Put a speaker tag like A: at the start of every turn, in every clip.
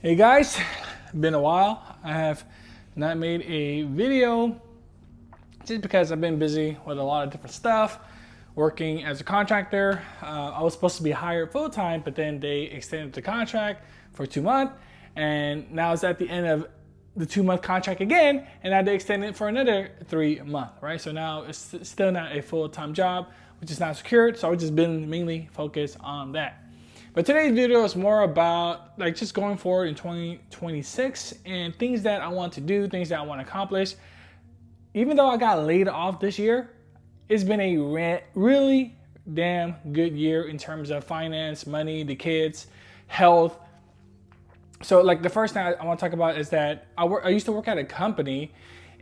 A: Hey guys, been a while. I have not made a video just because I've been busy with a lot of different stuff, working as a contractor. I was supposed to be hired full time, but then they extended the contract for 2 months, and now it's at the end of the 2 month contract again, and now they extended it for another 3 months, right? So now it's still not a full time job, which is not secured. So I've just been mainly focused on that. But today's video is more about like just going forward in 2026 and things that I want to do, things that I want to accomplish. Even though I got laid off this year, it's been a really damn good year in terms of finance, money, the kids, health. So like the first thing I want to talk about is that I used to work at a company,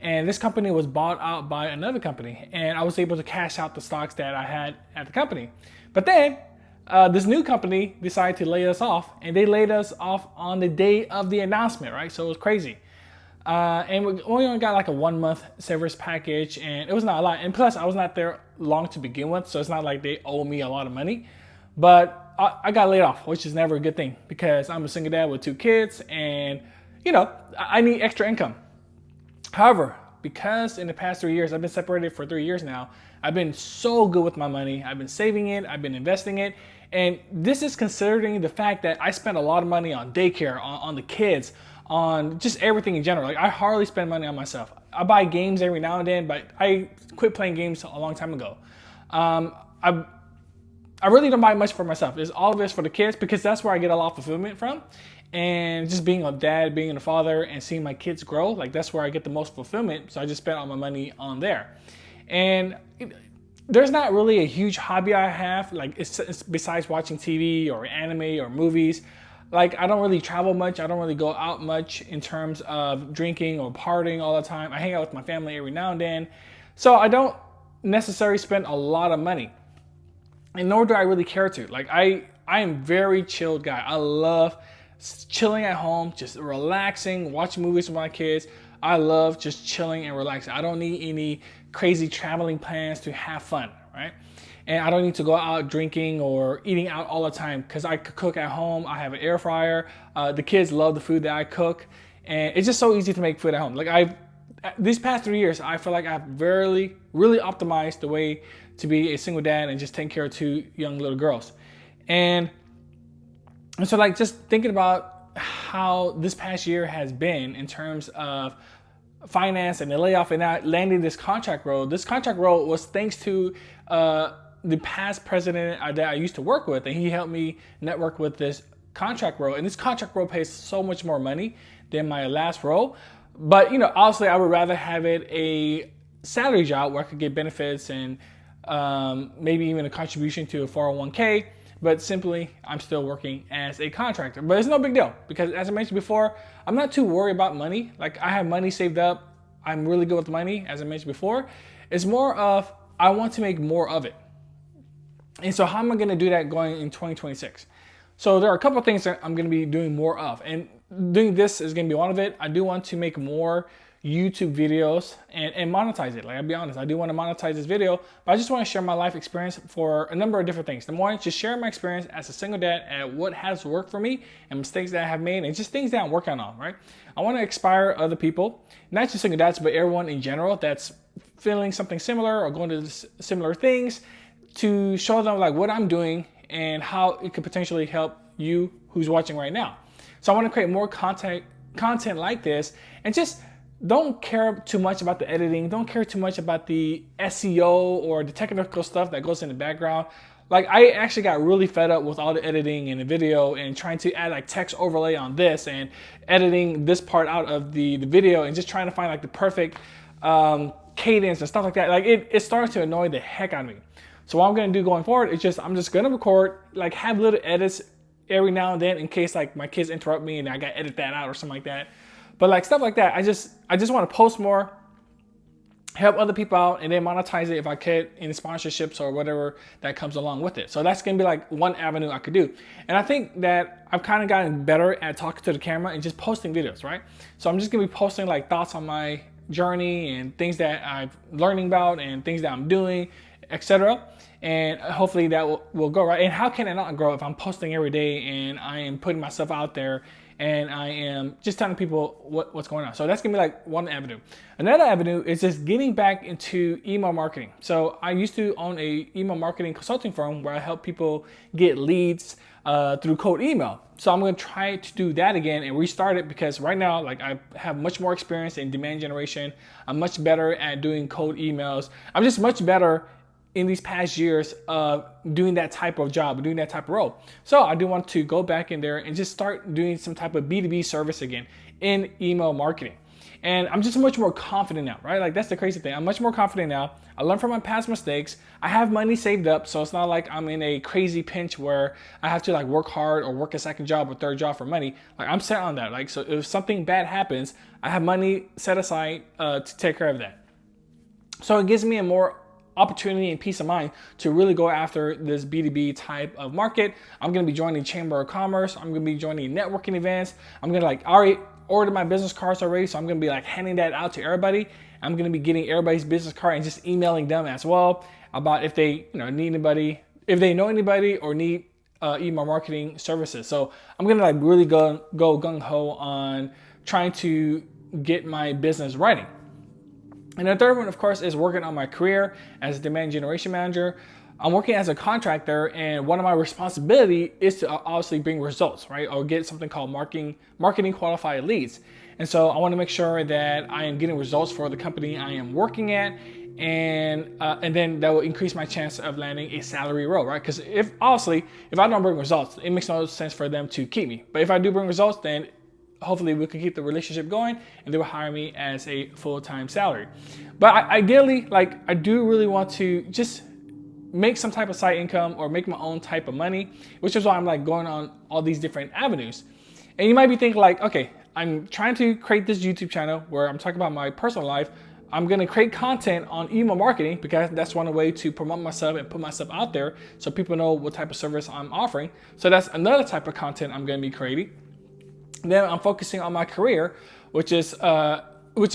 A: and this company was bought out by another company, and I was able to cash out the stocks that I had at the company. But then this new company decided to lay us off, and they laid us off on the day of the announcement, right? So it was crazy. And we only got like a 1 month severance package, and it was not a lot. And plus, I was not there long to begin with, so it's not like they owe me a lot of money. But I got laid off, which is never a good thing because I'm a single dad with 2 kids, and I need extra income. However, because in the past 3 years, I've been separated for 3 years now, I've been so good with my money. I've been saving it, I've been investing it. And this is considering the fact that I spent a lot of money on daycare, on the kids, on just everything in general. Like I hardly spend money on myself. I buy games every now and then, but I quit playing games a long time ago. I really don't buy much for myself. It's all of this for the kids because that's where I get a lot of fulfillment from. And just being a dad, being a father, and seeing my kids grow, like that's where I get the most fulfillment. So I just spent all my money on there. And there's not really a huge hobby I have, like it's besides watching TV or anime or movies. Like I don't really travel much. I don't really go out much in terms of drinking or partying all the time. I hang out with my family every now and then. So I don't necessarily spend a lot of money. And nor do I really care to. Like I am very chilled guy. I love chilling at home, just relaxing, watching movies with my kids. I love just chilling and relaxing. I don't need any crazy traveling plans to have fun, right? And I don't need to go out drinking or eating out all the time because I could cook at home. I have an air fryer. The kids love the food that I cook, and it's just so easy to make food at home. Like these past 3 years, I feel like I've really optimized the way to be a single dad and just take care of 2 young little girls. And so like just thinking about how this past year has been in terms of finance and the layoff and now landing this contract role. This contract role was thanks to the past president that I used to work with, and he helped me network with this contract role. And this contract role pays so much more money than my last role. But obviously I would rather have it a salary job where I could get benefits and maybe even a contribution to a 401k. But simply, I'm still working as a contractor. But it's no big deal because, as I mentioned before, I'm not too worried about money. Like, I have money saved up. I'm really good with money, as I mentioned before. It's more of, I want to make more of it. And so how am I going to do that going in 2026? So there are a couple of things that I'm going to be doing more of. And doing this is going to be one of it. I do want to make more YouTube videos and monetize it. Like I'll be honest, I do want to monetize this video, but I just want to share my life experience for a number of different things. Number one, just share my experience as a single dad and what has worked for me and mistakes that I have made and just things that I'm working on, right? I want to inspire other people, not just single dads, but everyone in general that's feeling something similar or going to similar things, to show them like what I'm doing and how it could potentially help you who's watching right now. So I want to create more content like this, and just don't care too much about the editing. Don't care too much about the SEO or the technical stuff that goes in the background. Like I actually got really fed up with all the editing in the video and trying to add like text overlay on this and editing this part out of the video and just trying to find like the perfect cadence and stuff like that. Like it started to annoy the heck out of me. So what I'm gonna do going forward is I'm just gonna record, like have little edits every now and then in case like my kids interrupt me and I gotta edit that out or something like that. But like stuff like that, I just want to post more, help other people out, and then monetize it if I could in sponsorships or whatever that comes along with it. So that's gonna be like one avenue I could do. And I think that I've kind of gotten better at talking to the camera and just posting videos, right? So I'm just gonna be posting like thoughts on my journey and things that I'm learning about and things that I'm doing, etc. And hopefully that will grow, right? And how can it not grow if I'm posting every day and I am putting myself out there and I am just telling people what's going on. So that's gonna be like one avenue. Another avenue is just getting back into email marketing. So I used to own a email marketing consulting firm where I help people get leads through cold email. So I'm gonna try to do that again and restart it, because right now, like, I have much more experience in demand generation. I'm much better at doing cold emails. I'm just much better in these past years of doing that type of job, doing that type of role. So I do want to go back in there and just start doing some type of B2B service again in email marketing. And I'm just much more confident now, right? Like, that's the crazy thing. I'm much more confident now. I learned from my past mistakes. I have money saved up, so it's not like I'm in a crazy pinch where I have to like work hard or work a second job or third job for money. Like, I'm set on that. Like, so if something bad happens, I have money set aside to take care of that. So it gives me a more opportunity and peace of mind to really go after this B2B type of market. I'm gonna be joining Chamber of Commerce. I'm gonna be joining networking events. I'm gonna I already ordered my business cards already, so I'm gonna be like handing that out to everybody. I'm gonna be getting everybody's business card and just emailing them as well about if they need anybody, if they know anybody or need email marketing services. So I'm gonna like really go gung ho on trying to get my business writing. And the third one, of course, is working on my career as a demand generation manager. I'm working as a contractor, and one of my responsibility is to obviously bring results, right? Or get something called marketing qualified leads. And so I want to make sure that I am getting results for the company I am working at, and then that will increase my chance of landing a salary role, right? Because if I don't bring results, it makes no sense for them to keep me. But if I do bring results, then hopefully we can keep the relationship going and they will hire me as a full-time salary. But ideally, like, I do really want to just make some type of side income or make my own type of money, which is why I'm like going on all these different avenues. And you might be thinking like, okay, I'm trying to create this YouTube channel where I'm talking about my personal life. I'm gonna create content on email marketing because that's one way to promote myself and put myself out there so people know what type of service I'm offering. So that's another type of content I'm gonna be creating. Then I'm focusing on my career, which is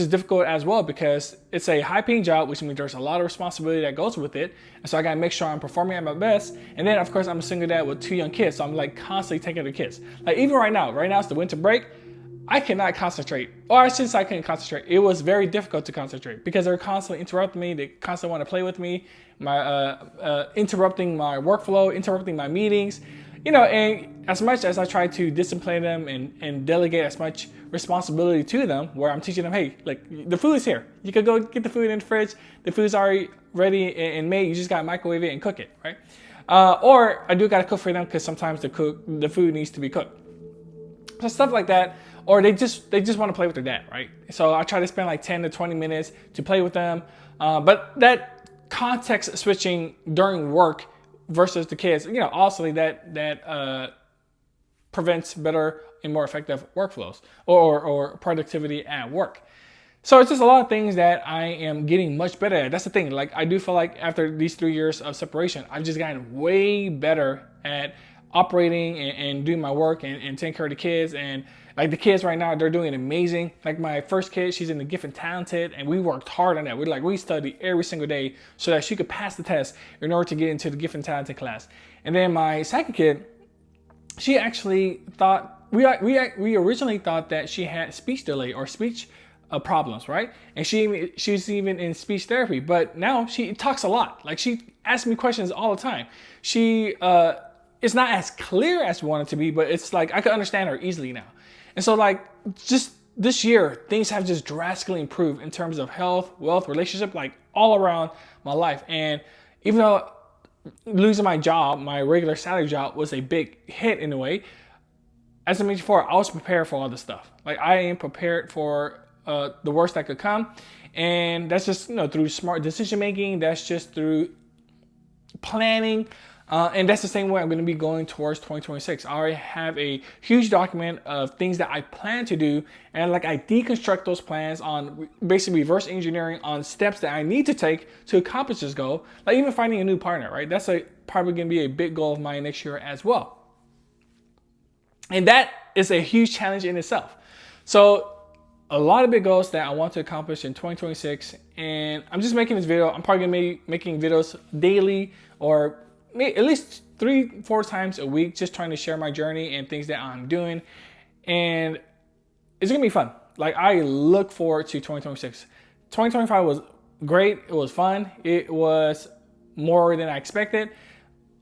A: difficult as well because it's a high-paying job, which means there's a lot of responsibility that goes with it. And so I gotta make sure I'm performing at my best. And then, of course, I'm a single dad with 2 young kids, so I'm like constantly taking care of the kids. Like, even right now it's the winter break. I cannot concentrate. Or I shouldn't say I couldn't concentrate. It was very difficult to concentrate because they're constantly interrupting me. They constantly want to play with me. Interrupting my workflow, interrupting my meetings. And as much as I try to discipline them and delegate as much responsibility to them, where I'm teaching them, hey, like, the food is here. You could go get the food in the fridge. The food's already ready and made. You just gotta microwave it and cook it, right? Or I do gotta cook for them because sometimes the food needs to be cooked. So stuff like that. Or they just want to play with their dad, right? So I try to spend like 10 to 20 minutes to play with them. But that context switching during work versus the kids, also that prevents better and more effective workflows or productivity at work. So it's just a lot of things that I am getting much better at. That's the thing. Like, I do feel like after these 3 years of separation, I've just gotten way better at operating and doing my work and taking care of the kids. And like, the kids right now, they're doing amazing. Like, my first kid, she's in the gifted talented, and we worked hard on that. We studied every single day so that she could pass the test in order to get into the gifted talented class. And then my second kid, she actually thought, we originally thought that she had speech delay or speech problems, right? And she's even in speech therapy, but now she talks a lot. Like, she asks me questions all the time. She it's not as clear as we want it to be, but it's like I can understand her easily now. And so, like, just this year, things have just drastically improved in terms of health, wealth, relationship, like all around my life. And even though losing my job, my regular salary job, was a big hit in a way, as I mentioned before, I was prepared for all this stuff. Like, I am prepared for the worst that could come. And that's just, through smart decision making. That's just through planning. And that's the same way I'm going to be going towards 2026. I already have a huge document of things that I plan to do. And like, I deconstruct those plans on basically reverse engineering on steps that I need to take to accomplish this goal. Like, even finding a new partner, right? That's probably going to be a big goal of mine next year as well. And that is a huge challenge in itself. So a lot of big goals that I want to accomplish in 2026. And I'm just making this video. I'm probably going to be making videos daily or at least 3-4 times a week, just trying to share my journey and things that I'm doing. and it's gonna be fun. Like, I look forward to 2026. 2025 was great. It was fun. It was more than I expected.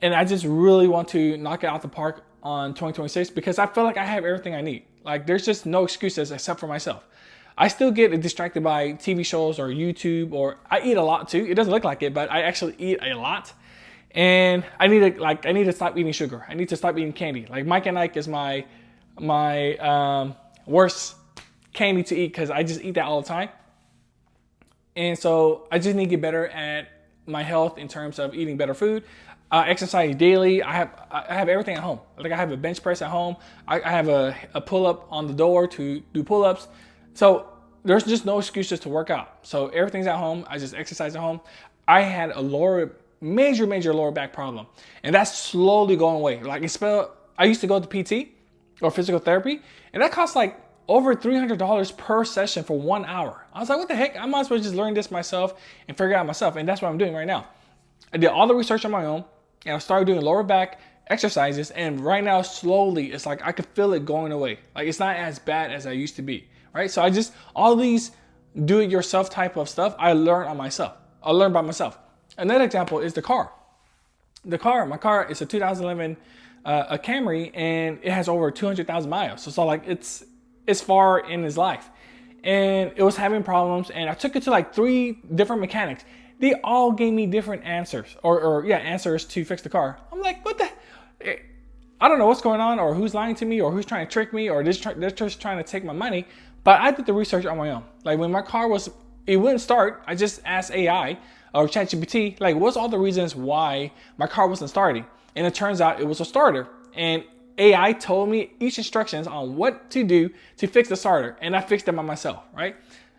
A: And I just really want to knock it out the park on 2026 because I feel like I have everything I need. Like, there's just no excuses except for myself. I still get distracted by TV shows or YouTube, or I eat a lot too. It doesn't look like it, but I actually eat a lot. And I need to stop eating sugar. I need to stop eating candy. Like, Mike and Ike is my worst candy to eat because I just eat that all the time. And so I just need to get better at my health in terms of eating better food. Exercise daily. I have everything at home. Like, I have a bench press at home. I have a pull up on the door to do pull ups. So there's just no excuses to work out. So everything's at home. I just exercise at home. I had a major lower back problem, and that's slowly going away. Like, I used to go to PT or physical therapy, and that costs like over $300 per session for 1 hour. I was like, what the heck? I might as well just learn this myself and figure it out myself. And that's what I'm doing right now. I did all the research on my own, and I started doing lower back exercises. And right now, slowly, it's like I could feel it going away. Like, it's not as bad as I used to be, right? So all these do-it-yourself type of stuff, I learned by myself. Another example is the car. My car is a 2011 a Camry, and it has over 200,000 miles. So like, it's far in its life, and it was having problems, and I took it to like 3 different mechanics. They all gave me different answers answers to fix the car. I'm like, what the? I don't know what's going on, or who's lying to me, or who's trying to trick me, or they're just trying to take my money. But I did the research on my own. Like, when my car it wouldn't start, I just asked AI or ChatGPT, like, what's all the reasons why my car wasn't starting? And it turns out it was a starter. And AI told me each instructions on what to do to fix the starter, and I fixed it by myself, right?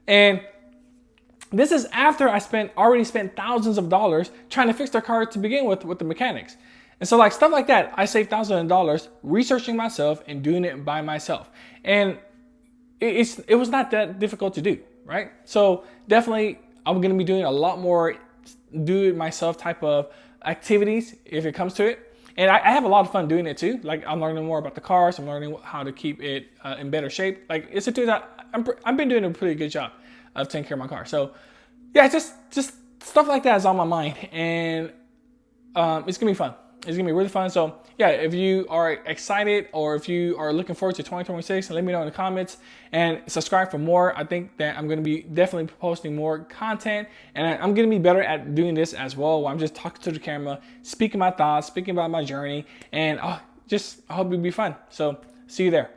A: And this is after I already spent thousands of dollars trying to fix their car to begin with the mechanics. And so, like, stuff like that, I saved thousands of dollars researching myself and doing it by myself. And it was not that difficult to do, right? So definitely, I'm gonna be doing a lot more do-it-myself type of activities if it comes to it. And I have a lot of fun doing it too. Like, I'm learning more about the cars. I'm learning how to keep it in better shape. Like, it's a tool that I've been doing a pretty good job of taking care of my car. So yeah, just stuff like that is on my mind, and it's gonna be fun. It's gonna be really fun. So yeah, if you are excited or if you are looking forward to 2026, let me know in the comments and subscribe for more. I think that I'm gonna be definitely posting more content, and I'm gonna be better at doing this as well, where I'm just talking to the camera, speaking my thoughts, speaking about my journey, and I hope it'll be fun. So see you there.